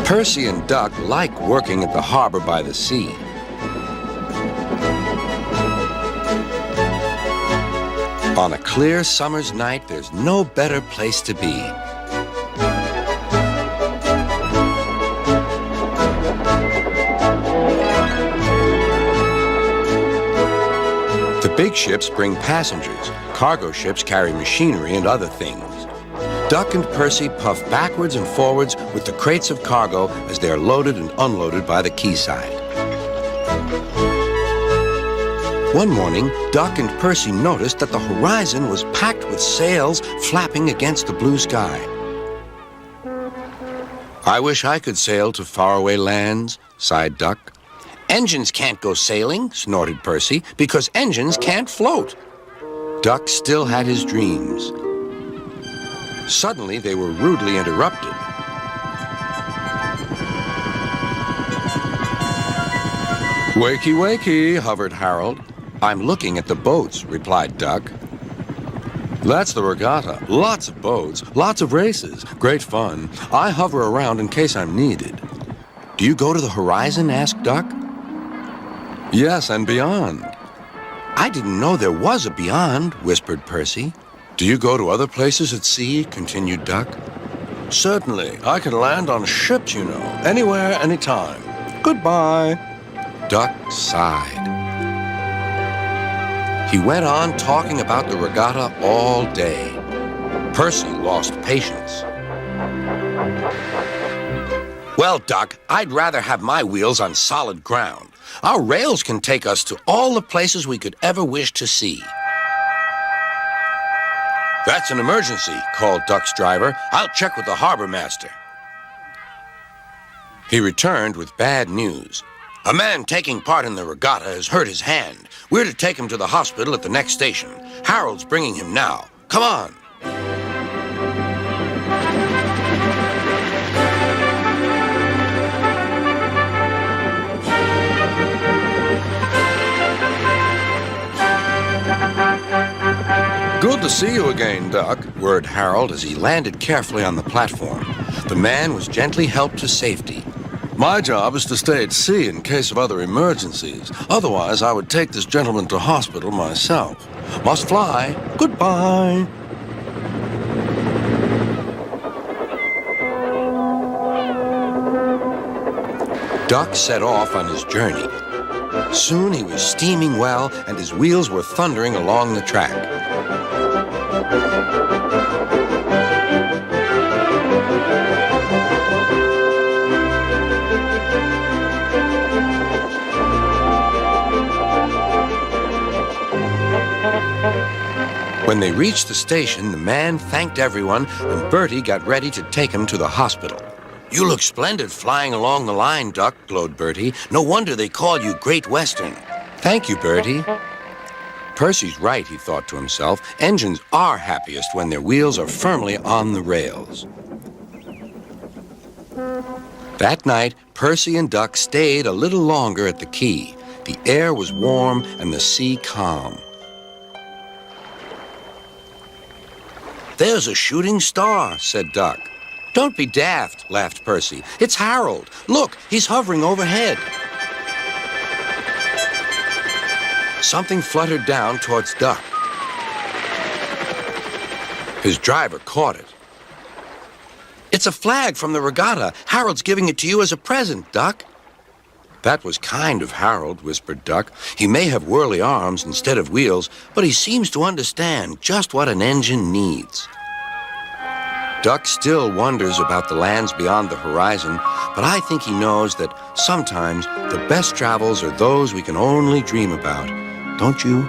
Percy and Duck like working at the harbor by the sea. On a clear summer's night, there's no better place to be. The big ships bring passengers. Cargo ships carry machinery and other things. Duck and Percy puff backwards and forwards with the crates of cargo as they are loaded and unloaded by the quayside. One morning, Duck and Percy noticed that the horizon was packed with sails flapping against the blue sky. "I wish I could sail to faraway lands," sighed Duck. "Engines can't go sailing," snorted Percy, "because engines can't float." Duck still had his dreams. Suddenly, they were rudely interrupted. "Wakey, wakey," hovered Harold. "I'm looking at the boats," replied Duck. "That's the regatta. Lots of boats, lots of races, great fun. I hover around in case I'm needed." "Do you go to the horizon?" asked Duck. "Yes, and beyond." "I didn't know there was a beyond," whispered Percy. "Do you go to other places at sea?" continued Duck. "Certainly. I can land on ships, you know, anywhere, anytime. Goodbye." Duck sighed. He went on talking about the regatta all day. Percy lost patience. "Well, Duck, I'd rather have my wheels on solid ground. Our rails can take us to all the places we could ever wish to see." "That's an emergency," called Duck's driver. "I'll check with the harbor master." He returned with bad news. "A man taking part in the regatta has hurt his hand. We're to take him to the hospital at the next station. Harold's bringing him now. Come on." "Good to see you again, Duck," whirred Harold as he landed carefully on the platform. The man was gently helped to safety. "My job is to stay at sea in case of other emergencies. Otherwise, I would take this gentleman to hospital myself. Must fly. Goodbye." Duck set off on his journey. Soon he was steaming well, and his wheels were thundering along the track. When they reached the station, the man thanked everyone, and Bertie got ready to take him to the hospital. "You look splendid flying along the line, Duck," glowed Bertie. "No wonder they call you Great Western." "Thank you, Bertie." Percy's right, he thought to himself. Engines are happiest when their wheels are firmly on the rails. That night, Percy and Duck stayed a little longer at the quay. The air was warm and the sea calm. "There's a shooting star," said Duck. "Don't be daft," laughed Percy. "It's Harold. Look, he's hovering overhead." Something fluttered down towards Duck. His driver caught it. "It's a flag from the regatta. Harold's giving it to you as a present, Duck." "That was kind of Harold," whispered Duck. "He may have whirly arms instead of wheels, but he seems to understand just what an engine needs." Duck still wonders about the lands beyond the horizon, but I think he knows that sometimes the best travels are those we can only dream about. Don't you?